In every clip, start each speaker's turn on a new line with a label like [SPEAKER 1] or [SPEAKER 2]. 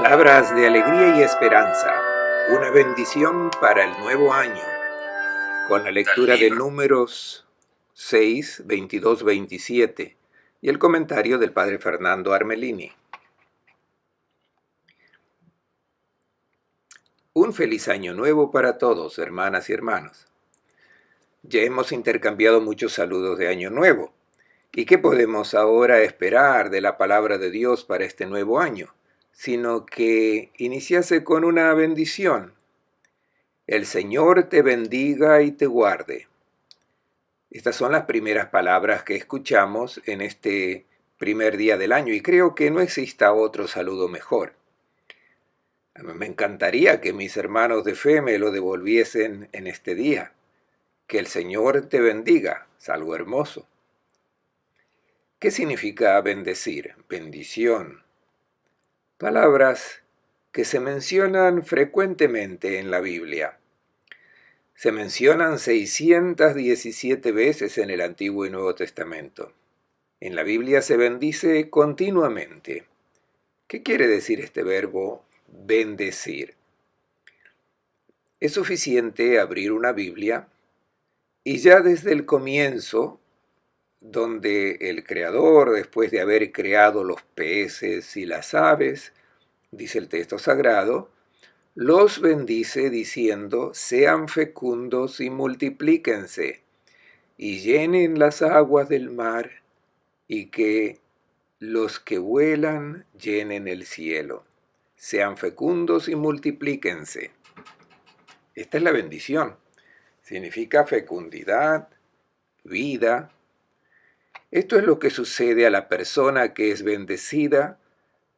[SPEAKER 1] Palabras de alegría y esperanza, una bendición para el nuevo año, con la lectura de Números 6, 22, 27 y el comentario del Padre Fernando Armelini. Un feliz año nuevo para todos, hermanas y hermanos. Ya hemos intercambiado muchos saludos de año nuevo. ¿Y qué podemos ahora esperar de la palabra de Dios para este nuevo año? Sino que iniciase con una bendición. El Señor te bendiga y te guarde. Estas son las primeras palabras que escuchamos en este primer día del año y creo que no exista otro saludo mejor. A mí me encantaría que mis hermanos de fe me lo devolviesen en este día. Que el Señor te bendiga, es algo hermoso. ¿Qué significa bendecir? Bendición. Palabras que se mencionan frecuentemente en la Biblia. Se mencionan 617 veces en el Antiguo y Nuevo Testamento. En la Biblia se bendice continuamente. ¿Qué quiere decir este verbo bendecir? Es suficiente abrir una Biblia y ya desde el comienzo, donde el Creador, después de haber creado los peces y las aves, dice el texto sagrado, los bendice diciendo, sean fecundos y multiplíquense, y llenen las aguas del mar, y que los que vuelan llenen el cielo. Sean fecundos y multiplíquense. Esta es la bendición. Significa fecundidad, vida. Esto es lo que sucede a la persona que es bendecida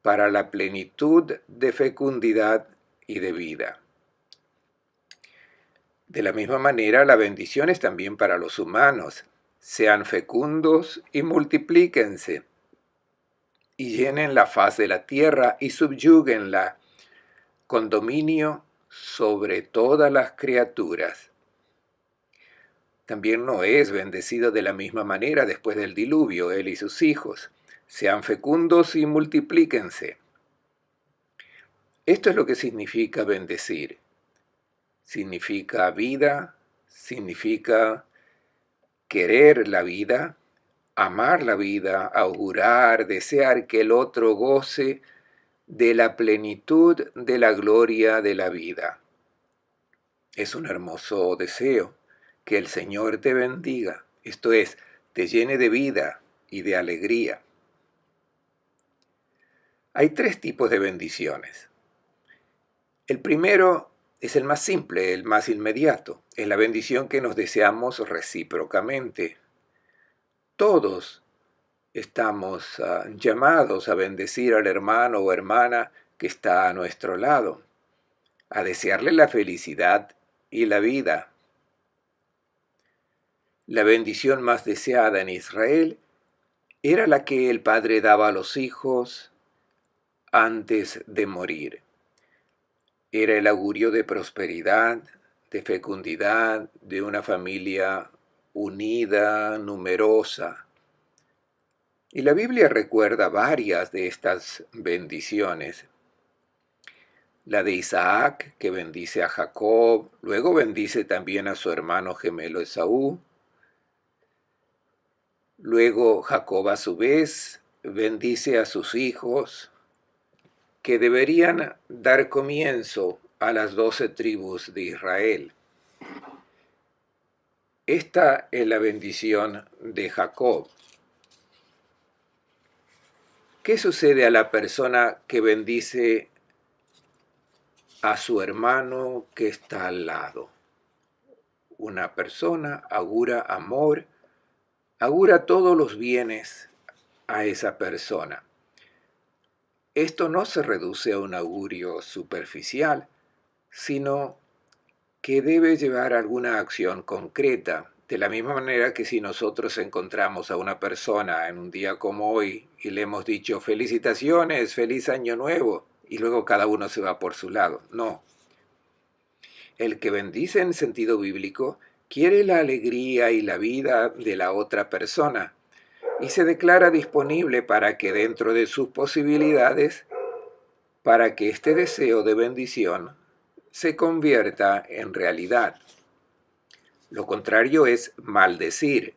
[SPEAKER 1] para la plenitud de fecundidad y de vida. De la misma manera, la bendición es también para los humanos. Sean fecundos y multiplíquense, y llenen la faz de la tierra y subyúguenla con dominio sobre todas las criaturas. También Noé es bendecido de la misma manera después del diluvio, él y sus hijos. Sean fecundos y multiplíquense. Esto es lo que significa bendecir. Significa vida, significa querer la vida, amar la vida, augurar, desear que el otro goce de la plenitud de la gloria de la vida. Es un hermoso deseo, que el Señor te bendiga, esto es, te llene de vida y de alegría. Hay tres tipos de bendiciones. El primero es el más simple, el más inmediato. Es la bendición que nos deseamos recíprocamente. Todos estamos llamados a bendecir al hermano o hermana que está a nuestro lado, a desearle la felicidad y la vida. La bendición más deseada en Israel era la que el padre daba a los hijos antes de morir. Era el augurio de prosperidad, de fecundidad, de una familia unida, numerosa. Y la Biblia recuerda varias de estas bendiciones. La de Isaac, que bendice a Jacob, luego bendice también a su hermano gemelo Esaú. Luego Jacob a su vez bendice a sus hijos, que deberían dar comienzo a las 12 tribus de Israel. Esta es la bendición de Jacob. ¿Qué sucede a la persona que bendice a su hermano que está al lado? Una persona augura amor, augura todos los bienes a esa persona. Esto no se reduce a un augurio superficial, sino que debe llevar alguna acción concreta, de la misma manera que si nosotros encontramos a una persona en un día como hoy y le hemos dicho felicitaciones, feliz año nuevo, y luego cada uno se va por su lado. No. El que bendice en sentido bíblico quiere la alegría y la vida de la otra persona y se declara disponible para que dentro de sus posibilidades para que este deseo de bendición se convierta en realidad. Lo contrario es maldecir,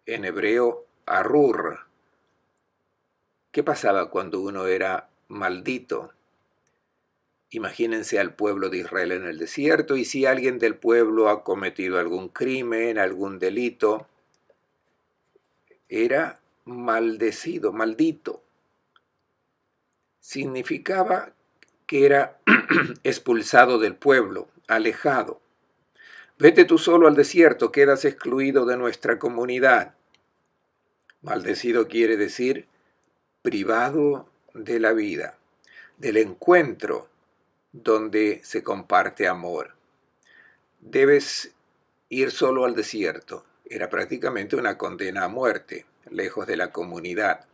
[SPEAKER 1] en hebreo arur. ¿Qué pasaba cuando uno era maldito? Imagínense al pueblo de Israel en el desierto, y si alguien del pueblo ha cometido algún crimen, algún delito, era maldecido, maldito. Significaba que era expulsado del pueblo, alejado. Vete tú solo al desierto, quedas excluido de nuestra comunidad. Maldecido quiere decir privado de la vida, del encuentro donde se comparte amor. Debes ir solo al desierto. Era prácticamente una condena a muerte, lejos de la comunidad.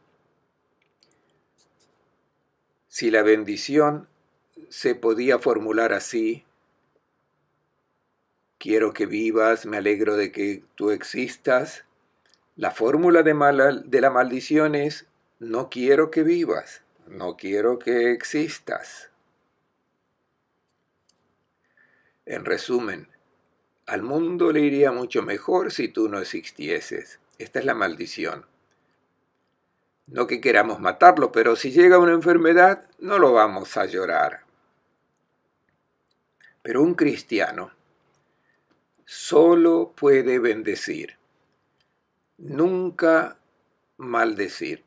[SPEAKER 1] Si la bendición se podía formular así: quiero que vivas, me alegro de que tú existas, la fórmula de la maldición es: no quiero que vivas, no quiero que existas. En resumen, al mundo le iría mucho mejor si tú no existieses. Esta es la maldición. No que queramos matarlo, pero si llega una enfermedad, no lo vamos a llorar. Pero un cristiano solo puede bendecir, nunca maldecir.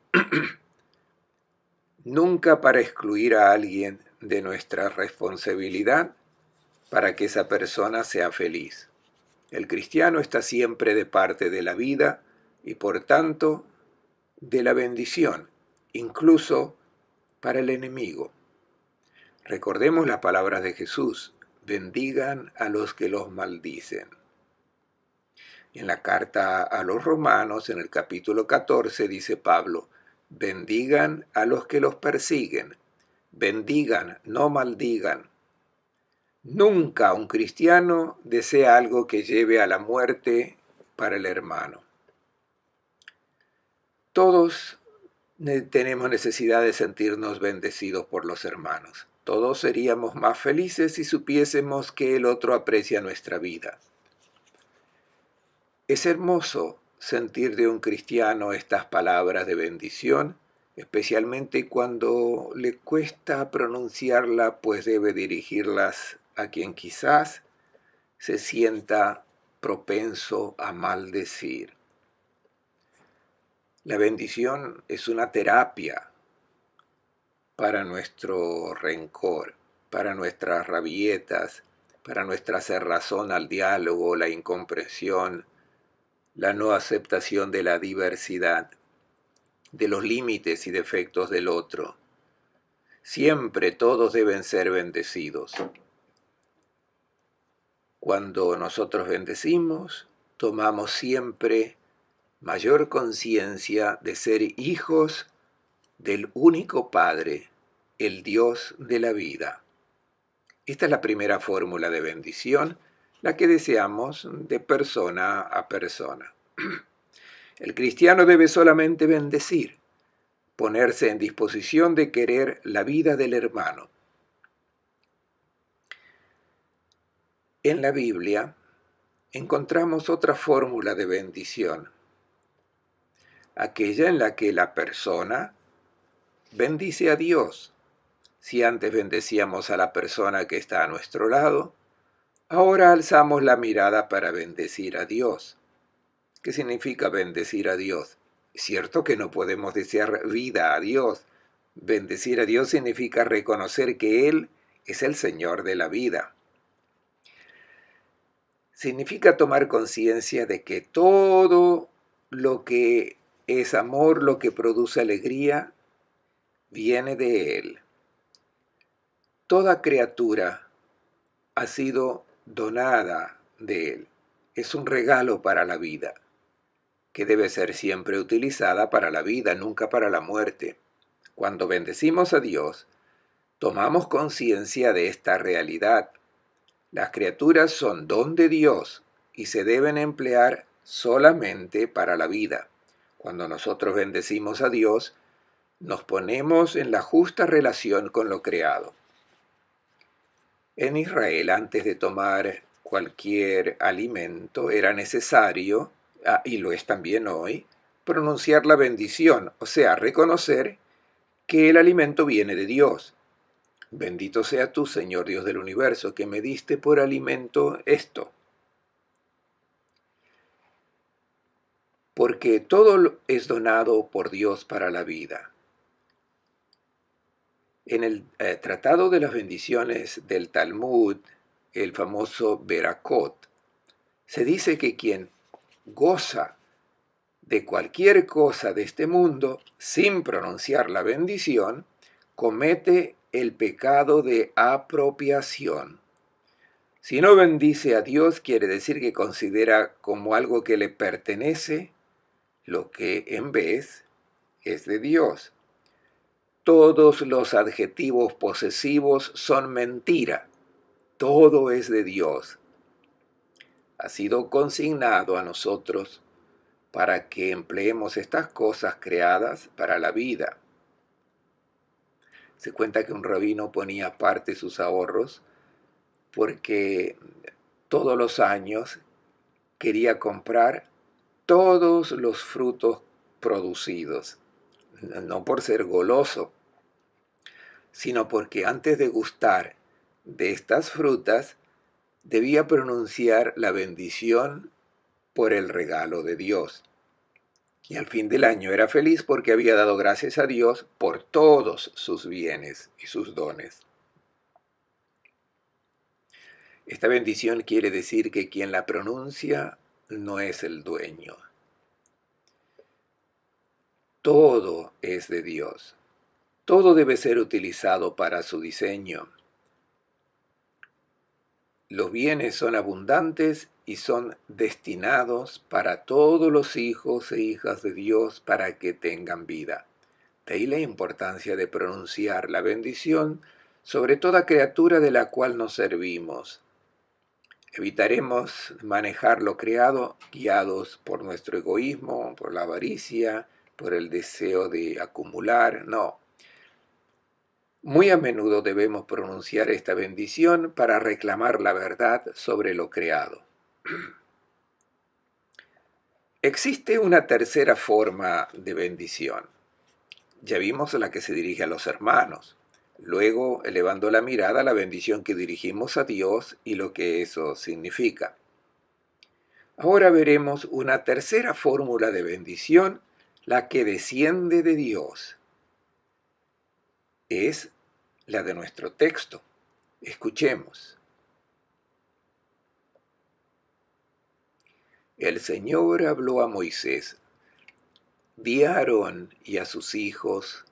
[SPEAKER 1] Nunca para excluir a alguien de nuestra responsabilidad para que esa persona sea feliz. El cristiano está siempre de parte de la vida y por tanto de la bendición, incluso para el enemigo. Recordemos las palabras de Jesús: bendigan a los que los maldicen. En la carta a los Romanos, en el capítulo 14, dice Pablo: bendigan a los que los persiguen, bendigan, no maldigan. Nunca un cristiano desea algo que lleve a la muerte para el hermano. Todos tenemos necesidad de sentirnos bendecidos por los hermanos. Todos seríamos más felices si supiésemos que el otro aprecia nuestra vida. Es hermoso sentir de un cristiano estas palabras de bendición, especialmente cuando le cuesta pronunciarla, pues debe dirigirlas a quien quizás se sienta propenso a maldecir. La bendición es una terapia para nuestro rencor, para nuestras rabietas, para nuestra cerrazón al diálogo, la incomprensión, la no aceptación de la diversidad, de los límites y defectos del otro. Siempre todos deben ser bendecidos. Cuando nosotros bendecimos, tomamos siempre mayor conciencia de ser hijos del único Padre, el Dios de la vida. Esta es la primera fórmula de bendición, la que deseamos de persona a persona. El cristiano debe solamente bendecir, ponerse en disposición de querer la vida del hermano. En la Biblia encontramos otra fórmula de bendición, aquella en la que la persona bendice a Dios. Si antes bendecíamos a la persona que está a nuestro lado, ahora alzamos la mirada para bendecir a Dios. ¿Qué significa bendecir a Dios? Es cierto que no podemos desear vida a Dios. Bendecir a Dios significa reconocer que Él es el Señor de la vida. Significa tomar conciencia de que todo lo que es amor, lo que produce alegría, viene de Él. Toda criatura ha sido donada de Él. Es un regalo para la vida, que debe ser siempre utilizada para la vida, nunca para la muerte. Cuando bendecimos a Dios, tomamos conciencia de esta realidad. Las criaturas son don de Dios y se deben emplear solamente para la vida. Cuando nosotros bendecimos a Dios, nos ponemos en la justa relación con lo creado. En Israel, antes de tomar cualquier alimento, era necesario, y lo es también hoy, pronunciar la bendición, o sea, reconocer que el alimento viene de Dios. Bendito sea tú, Señor Dios del universo, que me diste por alimento esto. Porque todo es donado por Dios para la vida. En el Tratado de las Bendiciones del Talmud, el famoso Berakot, se dice que quien goza de cualquier cosa de este mundo sin pronunciar la bendición, comete el pecado de apropiación. Si no bendice a Dios, quiere decir que considera como algo que le pertenece lo que en vez es de Dios. Todos los adjetivos posesivos son mentira. Todo es de Dios. Ha sido consignado a nosotros para que empleemos estas cosas creadas para la vida. Se cuenta que un rabino ponía aparte sus ahorros porque todos los años quería comprar todos los frutos producidos, no por ser goloso, sino porque antes de gustar de estas frutas debía pronunciar la bendición por el regalo de Dios. Y al fin del año era feliz porque había dado gracias a Dios por todos sus bienes y sus dones. Esta bendición quiere decir que quien la pronuncia no es el dueño. Todo es de Dios. Todo debe ser utilizado para su diseño. Los bienes son abundantes y son destinados para todos los hijos e hijas de Dios para que tengan vida. De ahí la importancia de pronunciar la bendición sobre toda criatura de la cual nos servimos. Evitaremos manejar lo creado guiados por nuestro egoísmo, por la avaricia, por el deseo de acumular. No. Muy a menudo debemos pronunciar esta bendición para reclamar la verdad sobre lo creado. Existe una tercera forma de bendición. Ya vimos la que se dirige a los hermanos. Luego, elevando la mirada a la bendición que dirigimos a Dios y lo que eso significa. Ahora veremos una tercera fórmula de bendición, la que desciende de Dios. Es la de nuestro texto. Escuchemos. El Señor habló a Moisés: di a Aarón y a sus hijos,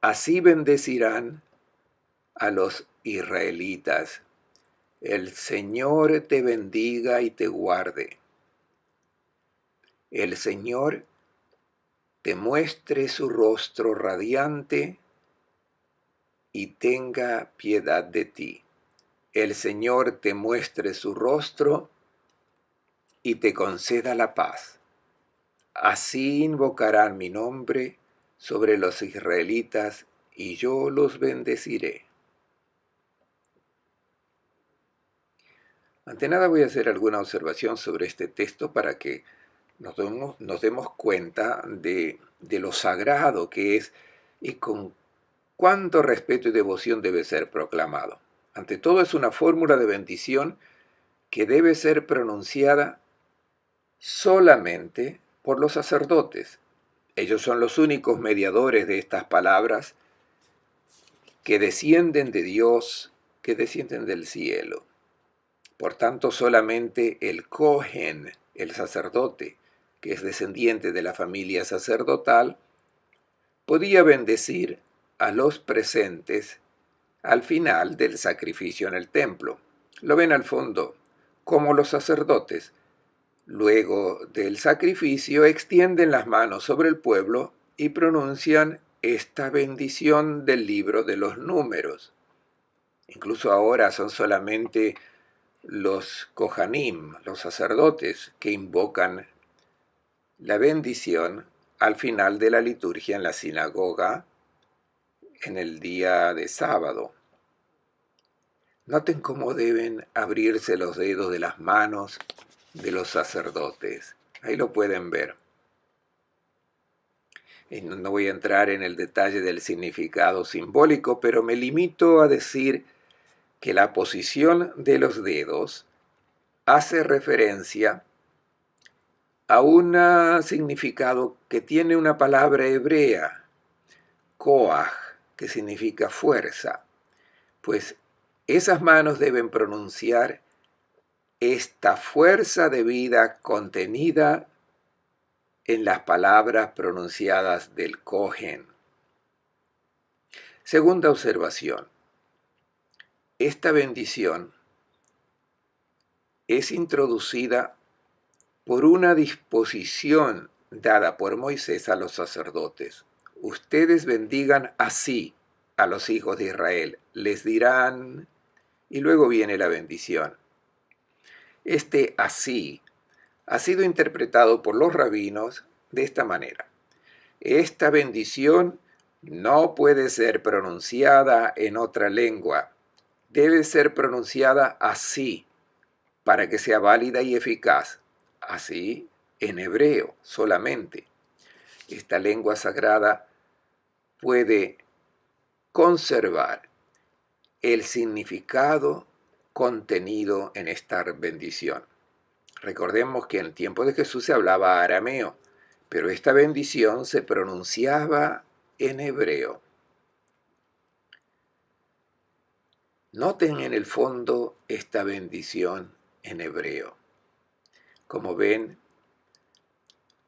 [SPEAKER 1] así bendecirán a los israelitas. El Señor te bendiga y te guarde. El Señor te muestre su rostro radiante y tenga piedad de ti. El Señor te muestre su rostro y te conceda la paz. Así invocarán mi nombre sobre los israelitas y yo los bendeciré. Ante nada voy a hacer alguna observación sobre este texto para que nos demos cuenta de lo sagrado que es y con cuánto respeto y devoción debe ser proclamado. Ante todo es una fórmula de bendición que debe ser pronunciada solamente por los sacerdotes. Ellos son los únicos mediadores de estas palabras que descienden de Dios, que descienden del cielo. Por tanto, solamente el Cohen, el sacerdote, que es descendiente de la familia sacerdotal, podía bendecir a los presentes al final del sacrificio en el templo. Lo ven al fondo, como los sacerdotes, luego del sacrificio, extienden las manos sobre el pueblo y pronuncian esta bendición del libro de los números. Incluso ahora son solamente los Kohanim, los sacerdotes, que invocan la bendición al final de la liturgia en la sinagoga en el día de sábado. Noten cómo deben abrirse los dedos de las manos de los sacerdotes. Ahí lo pueden ver. Y no voy a entrar en el detalle del significado simbólico, pero me limito a decir que la posición de los dedos hace referencia a un significado que tiene una palabra hebrea, koach, que significa fuerza. Pues esas manos deben pronunciar esta fuerza de vida contenida en las palabras pronunciadas del Cohen. Segunda observación. Esta bendición es introducida por una disposición dada por Moisés a los sacerdotes. Ustedes bendigan así a los hijos de Israel. Les dirán, y luego viene la bendición. Este así ha sido interpretado por los rabinos de esta manera. Esta bendición no puede ser pronunciada en otra lengua. Debe ser pronunciada así para que sea válida y eficaz. Así en hebreo solamente. Esta lengua sagrada puede conservar el significado contenido en esta bendición. Recordemos que en el tiempo de Jesús se hablaba arameo, pero esta bendición se pronunciaba en hebreo. Noten en el fondo esta bendición en hebreo. Como ven,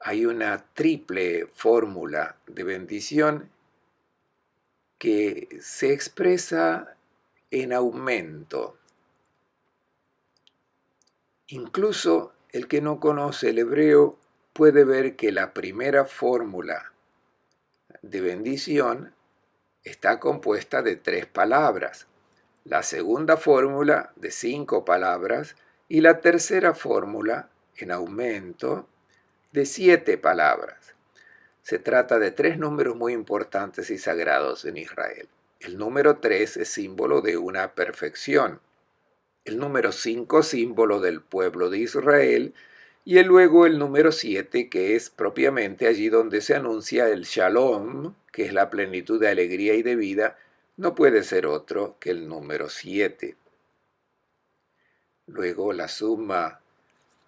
[SPEAKER 1] hay una triple fórmula de bendición que se expresa en aumento. Incluso el que no conoce el hebreo puede ver que la primera fórmula de bendición está compuesta de 3 palabras, la segunda fórmula de 5 palabras y la tercera fórmula, en aumento, de 7 palabras. Se trata de 3 números muy importantes y sagrados en Israel. El número 3 es símbolo de una perfección. El número 5, símbolo del pueblo de Israel, y luego el número 7, que es propiamente allí donde se anuncia el Shalom, que es la plenitud de alegría y de vida, no puede ser otro que el número 7. Luego la suma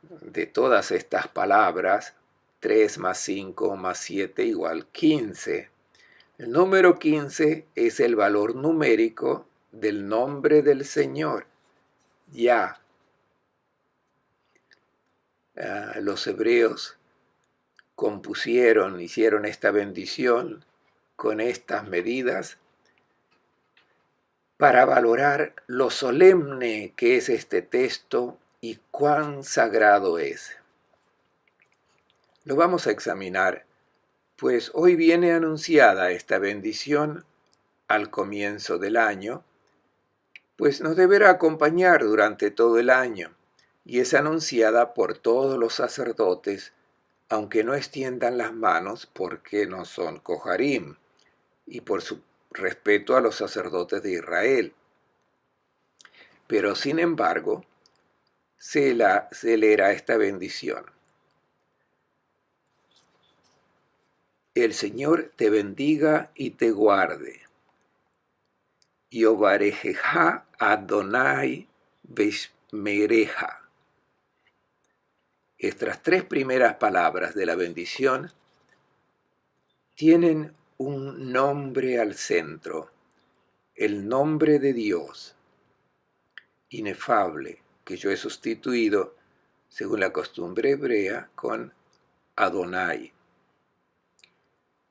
[SPEAKER 1] de todas estas palabras, 3 más 5 más 7 igual 15. El número 15 es el valor numérico del nombre del Señor. Ya. Los hebreos hicieron esta bendición con estas medidas para valorar lo solemne que es este texto y cuán sagrado es. Lo vamos a examinar, pues hoy viene anunciada esta bendición al comienzo del año, pues nos deberá acompañar durante todo el año y es anunciada por todos los sacerdotes, aunque no extiendan las manos porque no son Koharim, y por su respeto a los sacerdotes de Israel. Pero sin embargo, se leerá esta bendición. El Señor te bendiga y te guarde. Yovarejeja Adonai Beshmereja. Estas 3 primeras palabras de la bendición tienen un nombre al centro, el nombre de Dios, inefable, que yo he sustituido, según la costumbre hebrea, con Adonai.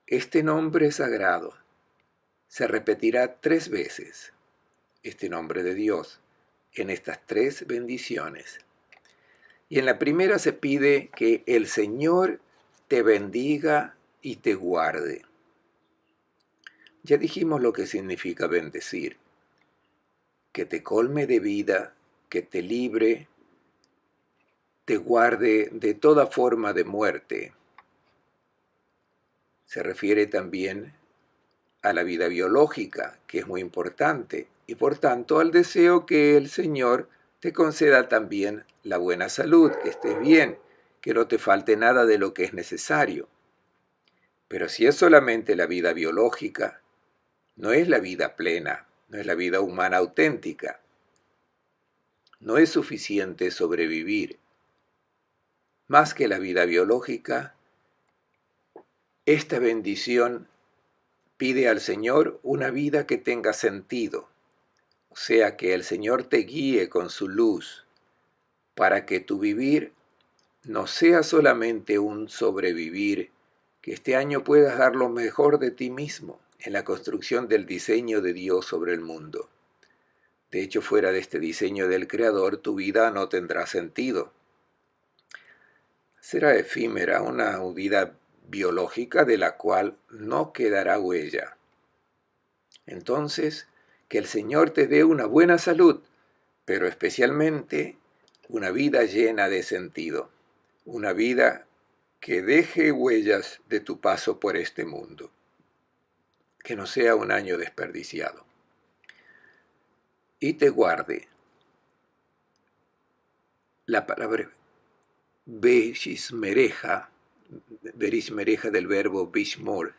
[SPEAKER 1] Este nombre sagrado se repetirá 3 veces, este nombre de Dios, en estas 3 bendiciones. Y en la primera se pide que el Señor te bendiga y te guarde. Ya dijimos lo que significa bendecir, que te colme de vida, que te libre, te guarde de toda forma de muerte. Se refiere también a la vida biológica, que es muy importante, y por tanto al deseo que el Señor te conceda también la buena salud, que estés bien, que no te falte nada de lo que es necesario. Pero si es solamente la vida biológica, no es la vida plena, no es la vida humana auténtica. No es suficiente sobrevivir. Más que la vida biológica, esta bendición pide al Señor una vida que tenga sentido, o sea, que el Señor te guíe con su luz para que tu vivir no sea solamente un sobrevivir, que este año puedas dar lo mejor de ti mismo en la construcción del diseño de Dios sobre el mundo. De hecho, fuera de este diseño del Creador, tu vida no tendrá sentido. Será efímera, una vida biológica de la cual no quedará huella. Entonces, que el Señor te dé una buena salud, pero especialmente una vida llena de sentido, una vida que deje huellas de tu paso por este mundo, que no sea un año desperdiciado. Y te guarde. La palabra Berishmereja, Berishmereja del verbo bishmor,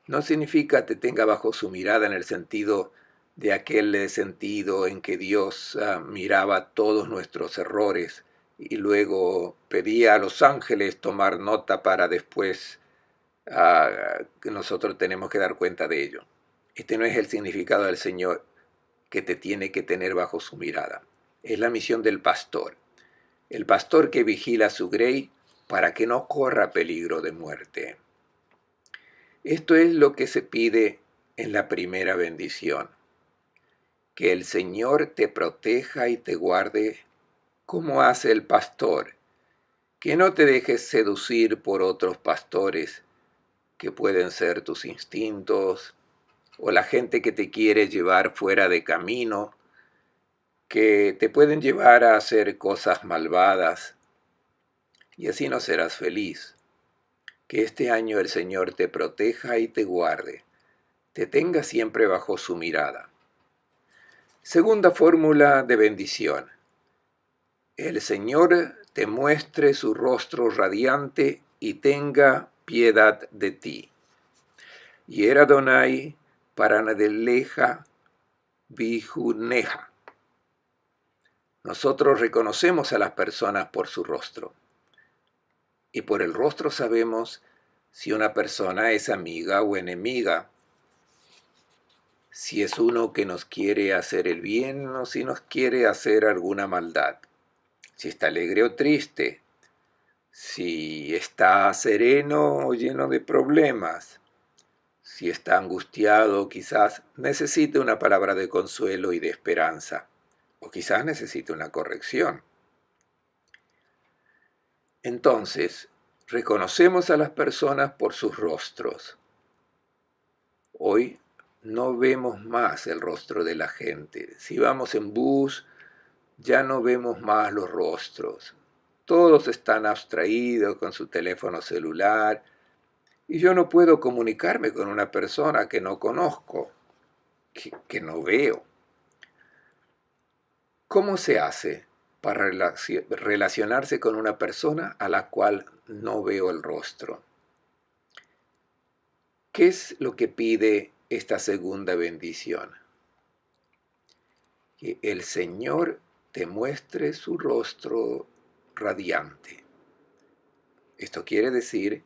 [SPEAKER 1] no significa te tenga bajo su mirada en el sentido de aquel sentido en que Dios miraba todos nuestros errores y luego pedía a los ángeles tomar nota para después que nosotros tenemos que dar cuenta de ello. Este no es el significado del Señor que te tiene que tener bajo su mirada. Es la misión del pastor. El pastor que vigila su grey para que no corra peligro de muerte. Esto es lo que se pide en la primera bendición. Que el Señor te proteja y te guarde como hace el pastor. Que no te dejes seducir por otros pastores que pueden ser tus instintos o la gente que te quiere llevar fuera de camino, que te pueden llevar a hacer cosas malvadas y así no serás feliz. Que este año el Señor te proteja y te guarde, te tenga siempre bajo su mirada. Segunda fórmula de bendición. El Señor te muestre su rostro radiante y tenga piedad de ti. Yer Adonai paranadeleja vihuneja. Nosotros reconocemos a las personas por su rostro. Y por el rostro sabemos si una persona es amiga o enemiga, si es uno que nos quiere hacer el bien o si nos quiere hacer alguna maldad, si está alegre o triste, si está sereno o lleno de problemas, si está angustiado, quizás necesite una palabra de consuelo y de esperanza, o quizás necesite una corrección. Entonces, reconocemos a las personas por sus rostros. Hoy no vemos más el rostro de la gente. Si vamos en bus, ya no vemos más los rostros. Todos están abstraídos con su teléfono celular y yo no puedo comunicarme con una persona que no conozco, que no veo. ¿Cómo se hace para relacionarse con una persona a la cual no veo el rostro? ¿Qué es lo que pide esta segunda bendición? Que el Señor te muestre su rostro radiante. Esto quiere decir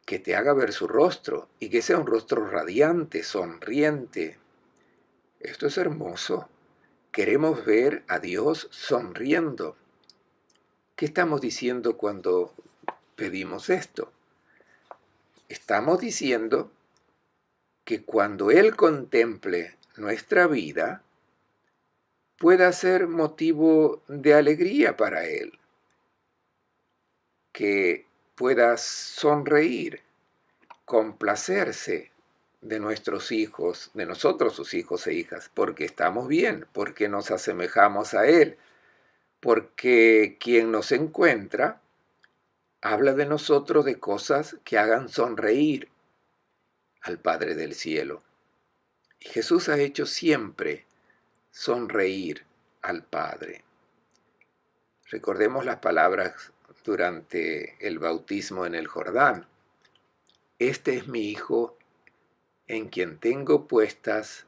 [SPEAKER 1] que te haga ver su rostro y que sea un rostro radiante, sonriente. Esto es hermoso. Queremos ver a Dios sonriendo. ¿Qué estamos diciendo cuando pedimos esto? Estamos diciendo que cuando Él contemple nuestra vida, pueda ser motivo de alegría para Él, que pueda sonreír, complacerse de nuestros hijos, de nosotros sus hijos e hijas, porque estamos bien, porque nos asemejamos a Él, porque quien nos encuentra habla de nosotros de cosas que hagan sonreír, al Padre del cielo. Y Jesús ha hecho siempre sonreír al Padre. Recordemos las palabras durante el bautismo en el Jordán. Este es mi Hijo en quien tengo puestas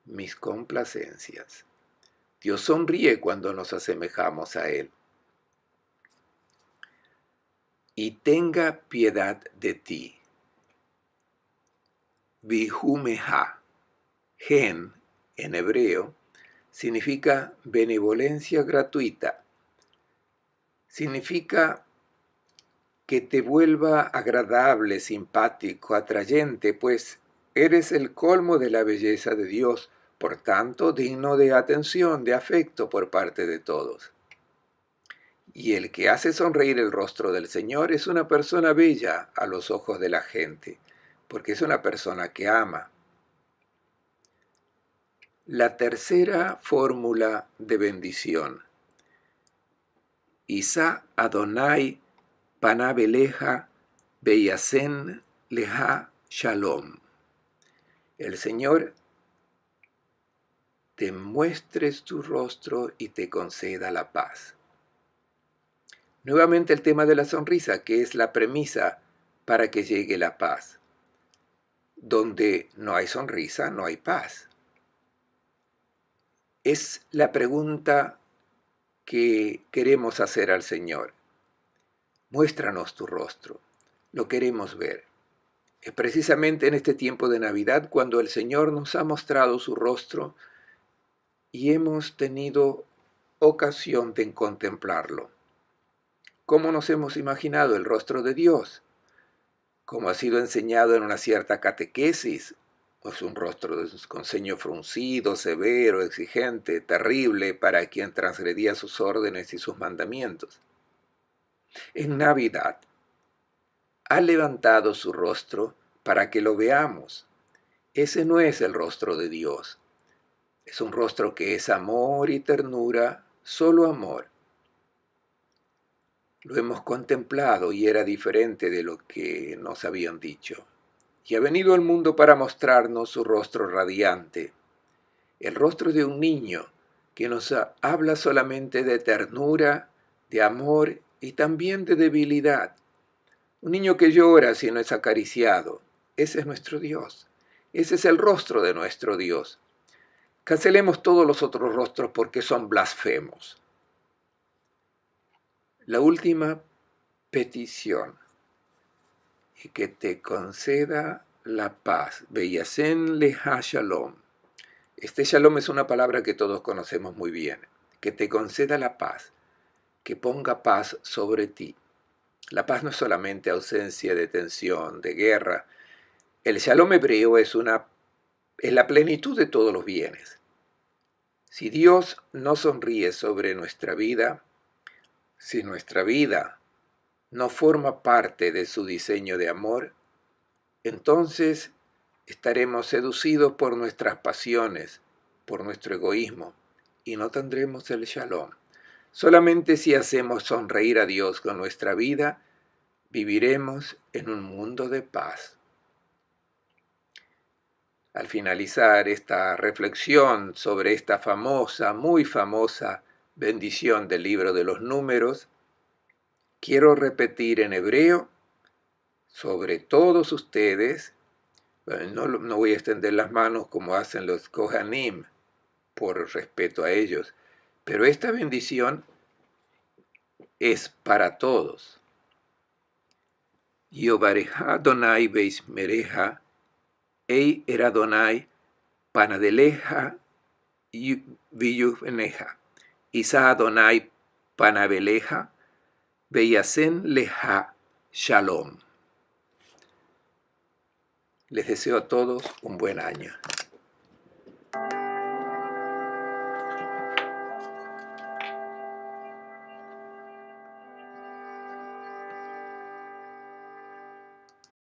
[SPEAKER 1] mis complacencias. Dios sonríe cuando nos asemejamos a Él. Y tenga piedad de ti. Vihumeha. Gen, en hebreo, significa benevolencia gratuita. Significa que te vuelva agradable, simpático, atrayente, pues eres el colmo de la belleza de Dios, por tanto, digno de atención, de afecto por parte de todos. Y el que hace sonreír el rostro del Señor es una persona bella a los ojos de la gente, porque es una persona que ama. La tercera fórmula de bendición. Isa Adonai Panabeleja Beyasen Leja Shalom. El Señor te muestres tu rostro y te conceda la paz. Nuevamente el tema de la sonrisa, que es la premisa para que llegue la paz. Donde no hay sonrisa, no hay paz. Es la pregunta que queremos hacer al Señor. Muéstranos tu rostro, lo queremos ver. Es precisamente en este tiempo de Navidad cuando el Señor nos ha mostrado su rostro y hemos tenido ocasión de contemplarlo. ¿Cómo nos hemos imaginado el rostro de Dios? Como ha sido enseñado en una cierta catequesis, es un rostro con ceño fruncido, severo, exigente, terrible para quien transgredía sus órdenes y sus mandamientos. En Navidad, ha levantado su rostro para que lo veamos. Ese no es el rostro de Dios. Es un rostro que es amor y ternura, solo amor. Lo hemos contemplado y era diferente de lo que nos habían dicho. Y ha venido al mundo para mostrarnos su rostro radiante, el rostro de un niño que nos habla solamente de ternura, de amor y también de debilidad. Un niño que llora si no es acariciado. Ese es nuestro Dios. Ese es el rostro de nuestro Dios. Cancelemos todos los otros rostros porque son blasfemos. La última petición. Y que te conceda la paz. Beyasen leja shalom. Este shalom es una palabra que todos conocemos muy bien. Que te conceda la paz. Que ponga paz sobre ti. La paz no es solamente ausencia de tensión, de guerra. El shalom hebreo es la plenitud de todos los bienes. Si Dios no sonríe sobre nuestra vida, si nuestra vida no forma parte de su diseño de amor, entonces estaremos seducidos por nuestras pasiones, por nuestro egoísmo, y no tendremos el shalom. Solamente si hacemos sonreír a Dios con nuestra vida, viviremos en un mundo de paz. Al finalizar esta reflexión sobre esta famosa, muy famosa bendición del libro de los Números, quiero repetir en hebreo sobre todos ustedes. No voy a extender las manos como hacen los Kohanim por respeto a ellos, pero esta bendición es para todos. Yovareja Adonai Beismereja Ei era Adonai Panadeleja Viyuvneja. Isa Adonai Panabeleja Beyasen Leja Shalom. Les deseo a todos un buen año.